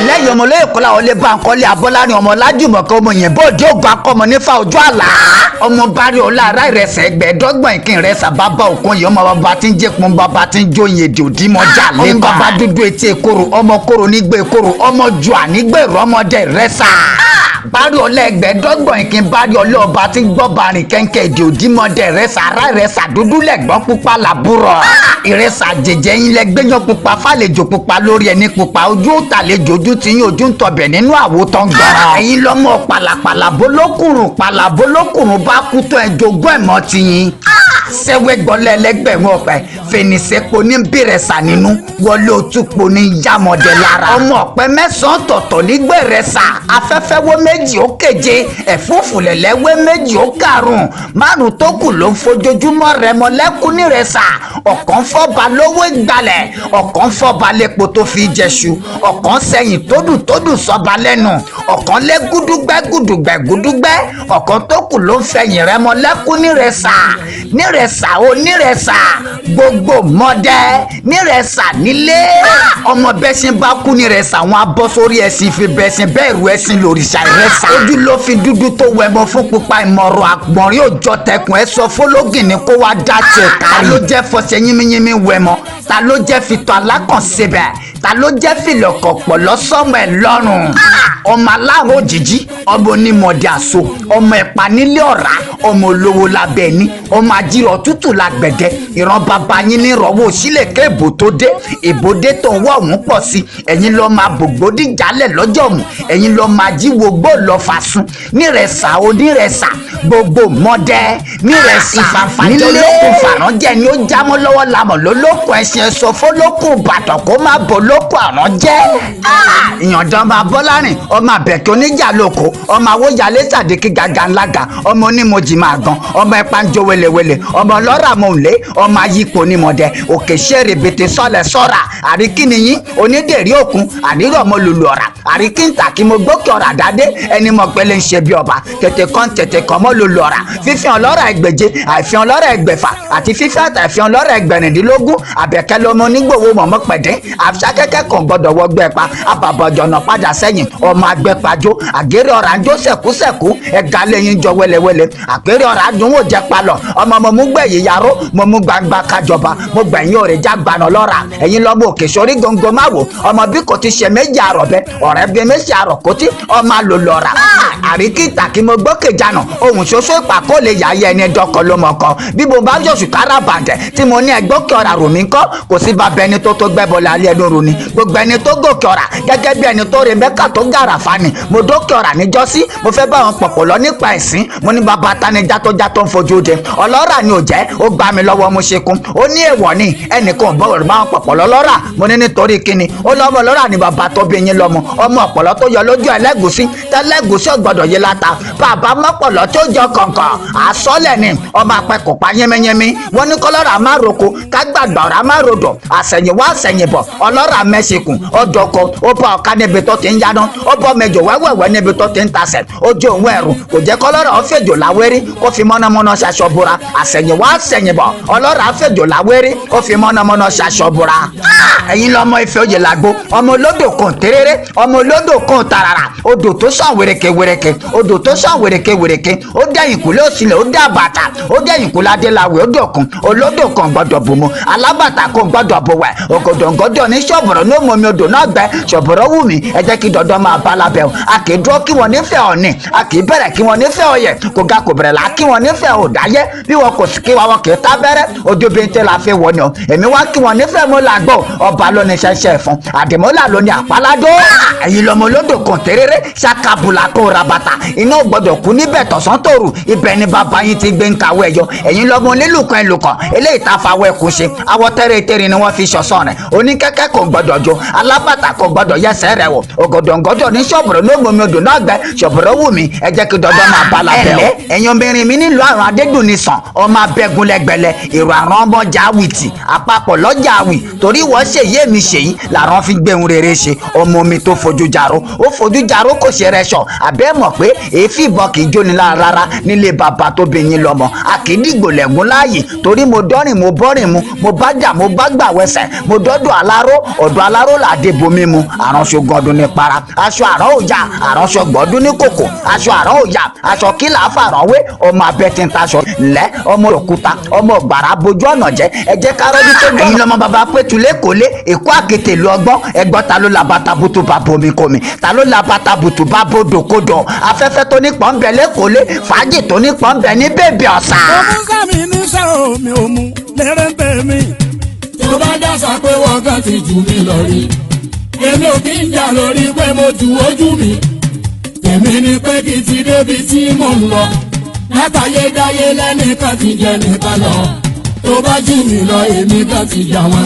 lẹ́yìn ọmọ olóyè Kolawole Bankole Abolarin ọmọ Lájùmọ̀kẹ́ ọmọ yẹn bóde ògùn akọ́mọ nífà ojú àlá ọmọ bari ọlá ara Iresa ẹgbẹ̀ẹ́dọ́gbọ̀n ìkín Iresa bàbá òkun yìí ọmọ bàbá tí ń jẹ́pọ̀ bàbá tí ń jóyin èdè òdìmọ̀jà lẹ́kọ̀ọ́ ọmọ bàbá dúdú etí ekoro ọmọ koro nígbè ekoro ọmọ jù ànígbè rọmọdé Iresa bari ọlá ẹgbẹ̀ẹ́dọ́gbọ̀n ìkín bari ọlá ọba tí ń gbọ́ barin kẹ́ńkẹ́ èdè òdìmọ̀dé Iresa ara Iresa dúdú lẹ́gbọ́n pupa làbúrò Iresa jẹjẹ yín lẹ́gbẹ́yàn pupa fàlejò pupa lórí ẹni pupa ojú òtàlejò ojú tí yín ojú ń tọbẹ̀ nínú àwòtán gbọ́ràn ẹ̀yin lọ́mọ pàlàpàlà bolókùrùn bá kú tó ẹ jogún ẹ̀mọ́ tiyín sẹ́wẹ́ gbọ́lẹ̀ ẹlẹ́gbẹ̀rún ọ̀pẹ fènìṣẹ́po ní bìrẹ̀sà nínú wọlé òtúpo ní yàmọ̀dé lára ọmọ ọ̀pẹ mẹ́sàn-án tọ̀tọ̀ nígbà Iresa afẹ́fẹ́ wé méjì ó keje ẹ̀fúùfù lẹ̀lẹ́ wé méjì ó karùn-ún márùn tó kù ló ń fojoojúmọ́ rẹ̀ mọ́ lẹ́kún ní Iresa ọ̀kan fọ́ba lówó ìgbàlẹ̀ ọ̀kan fọ́ba lépo tó fi jẹṣu ọ̀kan sẹ́yìn tódùtódù sọ́ba lẹ́nu ọ̀kan lé gúdúgbẹ́ ọ̀kan tó kù ló ń fẹ̀yìn rẹ̀ mọ́ lẹ́kún ní Iresa onírẹ̀sà gbogbo mọ́dẹ́ nírẹ̀sà nílé ọmọ bẹ́sìn bá kú nírẹ̀sà wọn abọ́ sórí ẹ̀sìn fi bẹ́sìn bẹ́ẹ̀rù ẹ̀sìn lòrìṣà Iresa ojú ló fi dúdú tó wẹ̀mọ́ fún pupa ìmọ̀ràn àgbọ̀nrín òjọ tẹkùn ẹ̀ sọ fọlọ́gìn ní kó wá dá tiẹ̀ kárí ta ló jẹ́ fọṣẹ yínmíyínmí wẹ̀mọ́ ta ló jẹ́ fìtọ́ alákànṣebẹ̀ ta ló jẹ́ fìlọ̀kọ̀pọ̀ lọ́sọ̀mọ̀ ẹ̀ lọ́rùn ọmọ aláàrọ̀ òjijì ọmọ onímọ̀dé àṣọ ọmọ ẹ̀pà nílé ọ̀rá ọmọ olówó lábẹ́ ní ọmọ ajírọ̀ tútù lágbẹ̀dẹ ìran bàbá yín ní ìrọ̀wọ́ òsílẹ̀ ké èbò tó dé èbó dé tó ń wọ́ ọ̀hún pọ̀ sí ẹ̀yin lọ́ọ́ máa bògbódì jálẹ̀ lọ́jọ́ mu ẹ̀yin lọ́ọ́ máa jíwo gbó lọ́ọ́ fàṣun nírẹ̀sà onírẹ̀sà gbogbo mọ́dẹ́ nírẹ̀sà nílé olókùn fàránjẹ́ ni ó jámọ́ lọ́wọ́ lamọ̀ lólókùn ẹ̀sìn ẹ̀sọ́ fólókùn bàtàn kó má bọ̀ lókùn àránjẹ́ ìyànjọ́ máa Abolarin ọmọ àbẹ̀kẹ́ oníjà lóko ọmọ awóyalé sàdékì gàgà ńlága ọmọ onímọ̀jì máa gan ọmọ ẹ̀pà ń jó wẹlẹwẹlẹ ọmọ ọlọ́rà mọ̀ọ́lé ọmọ ayípo onímọ̀dẹ òkè ṣẹ́ẹ̀rẹ̀ bètè sọ́lẹ̀ sọ́ra àríkìnìyín onídèrí òkun àdírọ̀ mọ́ lulu ọ̀rà àríkìntà kí mo gbókè ọ̀rà dádé ẹni mọ̀ pẹ́lẹ́ ń ṣe bí ọba tètè kan mọ́ lulu ọ̀rà fífi ọlọ́rà ẹgbẹ̀je àìfi ọlọ́rà ẹgbẹ̀fà àti fífi àtàìfi ọlọ́rà ẹgbẹ̀rìndínlógún àbẹ̀kẹ́ lọmọ onígbòho mọ̀mọ́ pẹ̀dẹ́ àfisàkẹ́kẹ́ kan gbọ́dọ̀ wọgbẹ́ pa àbàbọ̀jọ̀nà padà sẹ́yìn ọmọ agbẹ́pàjọ àgẹ́rẹ́ ọ̀rà ń jó sẹ̀kúsẹ̀kú ẹ̀ga lẹ́yìn jọ wẹ́lẹ́wẹ́lẹ́ àgẹ́rẹ́ ọ̀rà dùn wò jẹ́ palọ̀ ọmọ mo mú gbẹ̀yìn yaró mo mú gbangba kájọba mo gbẹ̀yìn òrè já gbaná lọ́ra ẹ̀yin lọ́mọ òkè sórí góńgó má wò ọmọ bí kò ti ṣe méjì àrọ̀bẹ ọ̀rẹ́ bí méjì àrọ̀kọ́tì ọmọ àlò lọ́ra àríkìtà kí mo gbókè jànà ohun ṣoṣo ìpàkó lè yà yẹ ẹni dọ́kọ ló mọ̀ kan bí mo bá yọ̀sù kára bàǹdẹ̀ tí mo ní ẹgbókè ọ̀rà rò mí kọ́ kò sí bàbá ẹni tó gbẹ́bọ̀ lálẹ́ ẹnu rò ní gbogbo ẹni tó gòkè ọ̀rà gẹ́gẹ́ bí ẹni tó rè mẹ́kà tó gàrà fani mo dókè ọ̀rà níjọ́sí mo fẹ́ bá wọn pọ̀pọ̀ lọ nípa ẹ̀sìn mo ní bàbá tani játó ń fojú de ọlọ́rà ni ò jẹ́ ó gbá mi lọ́wọ́ mo ṣe kún ó ní èèwọ̀ ni ẹnìkan bọ́ọ̀rù bá wọn pọ̀pọ̀ lọ́lọ́rà mo ní nítorí kíni ó lọ́mọ lọ́rà ni bàbá tó bí yín lọ́mọ ọmọ ọ̀pọ̀lọ́ tó yọ lójú ẹlẹ́gùsí tẹ́lẹ́gùsí ọ̀gbọ́dọ̀ yé láta bàbá mọ́pọ̀lọ́ tó jọ kọ̀ǹkọ̀ àsọ́lẹ̀ ni ọmọ apẹ̀kọ̀ pa yẹ́mẹ́yẹ́mẹ́ wọ́n ní kọ́lọ́rà má roko kágbàgbà ọ̀rà má rodò àsẹ̀yìnwá àsẹ̀yìnbọ̀ ọlọ́rà mẹ́sìkùn ọdọ̀kọ ó bá ọ̀ka níbi tó ti ń yáná ó bọ́ mẹjọ wẹ́wẹ́wẹ́ níbi tó ti ń tasẹ̀ ó jẹ́ òun ẹ̀rù kò jẹ́ kọ́lọ́rà ó fèjò láwérí kó fi mọ́nàmọ́ná ṣaṣọ bora àsẹ̀yìnwá àsẹ̀yìnbọ̀ ọlọ́rà fèjò láwérí ó fi mọ́nàmọ́ná ṣaṣọ bora ẹ̀yin lọ́mọ Ifẹ̀ òye làgbo ọmọ olódò kan téréré ọmọ olódò kan tàràrà odò tó sàn wèrèké odò tó sàn wèrèké ó dẹ̀yìn kúlé òsìlẹ̀ ó dẹ̀ bàtà ó dẹ̀yìn kúlé adéláwé ó dòkun olódò kan gbọ́dọ̀ bòmọ alábàtà kan gbọ́dọ̀ bòwẹ̀ ògòdòǹgòdò ní ṣọ̀bọ̀rọ̀ ní òmòmi odò náà gbẹ ṣọ̀bọ̀rọ̀ wù mí ẹ jẹ́ kí dandan máa bá lábẹ́ o a kì í dúró kí wọ́n nífẹ̀ẹ́ ọ̀nì a kì í bẹ̀rẹ̀ kí wọ́n nífẹ̀ẹ́ ọ̀yẹ̀ kò ga kò bẹ̀rẹ̀ là kí wọ́n nífẹ̀ẹ́ òdáyé bí wọn kò sì kí wọn kì í tábẹ́rẹ́ ojú bí n tẹ́ la fi wọ̀ ni o èmi wá kí wọ́n nífẹ̀ẹ́ mo làgbọ́ ọba ló ní ṣẹṣẹ fún àdìmọ́là ló ní àpáládó ẹ̀yin lọmọ olódò kan téréré ṣàkàbùlà kó ra bàtà iná gbọ́dọ̀ kú níbẹ̀ tọ̀sán tòru ibẹ̀ ni bàbá yín ti gbé ń kàwé ẹ̀yọ ẹ̀yin lọmọ onílùkàn ẹlùkàn eléyìí tá a fa awọ ẹkùn ṣe awọ tẹ́rẹ̀tẹ́rẹ̀ ni wọ́n fi ṣọ̀sán rẹ̀ oníkẹ́kẹ́ kò gbọ́dọ̀ jó alábàtà kò gbọ́dọ̀ yẹsẹ̀ rẹ̀ wò ògòdòǹgòdò ní ṣọ̀bùrọ̀ ní òmòmi odò náà gbẹ ṣọ̀bùrọ̀ wù mí ẹ jẹ́ kí dandan máa bá lábẹ́ o ẹ̀yin obìnrin mi nílùú àrùn adédùn ní sàn ọmọ abẹ́gun lẹ́gbẹ̀lẹ́ èrò àrùn ọmọ jáwìtì àpapọ̀ lọ́jà àwì torí wọ́n ṣèyí èmi ṣèyí làrán fi gbẹ̀hùn rere ṣe ọmọ mi tó fojú jaro ó fojú jaro kò ṣe rẹṣọ àbẹ́ mọ̀ pé èéfì ìbọn kì í jóni lára rárá nílé bàbá tó bí yín lọ́mọ àkídìgbò lẹ́gùn láàyè torí mo dọ́rìn mo bọ́rìn mu mo bá jà mo bá gbà wẹsẹ̀ mo dọ́dọ̀ aláró ọ̀dọ̀ aláró làdé bomi mu àránṣọ gọdún ní para aṣọ àrán òòyà àránṣọ gbọdún ní kòkò aṣọ àrán òòyà aṣọ kílà fàrànwé ọmọ abẹ́tìntaṣọ ńlẹ́ ọmọ òkúta ọmọ gbàrà bojú ọ̀nà jẹ́ ẹ jẹ́ kárọ́bí tó gbọ́. ẹ̀yin lọ́mọ bàbá pétulé kólé èkó àkété lu ọgbọ́n ẹgbọ́n ta ló la bàtà bùtù bá bomi komi ta ló la bàtà bùtù bá bodò kodò afẹ́fẹ́ tó ní pọ́ńbẹ́ lẹ́kọ́lé fàájì tó ní pọ́ńbẹ́ ní bèbè ọ̀sà. ọmọ sami ní sẹ́wọ̀n mi ò mú lẹ́rẹ̀ ń tẹ̀ mí. tó bá dàsà pé wọ́n kàn ti jù mí lọ rí èmi ò kí ń jà lórí pé mo ju ojú mi tèmi ni pé kí n ti débi tí mò ń lọ látàyédáyé lẹ́nìkan ti jẹ́ nìkan lọ tó bá jù mí lọ èmi kan ti jà wọn.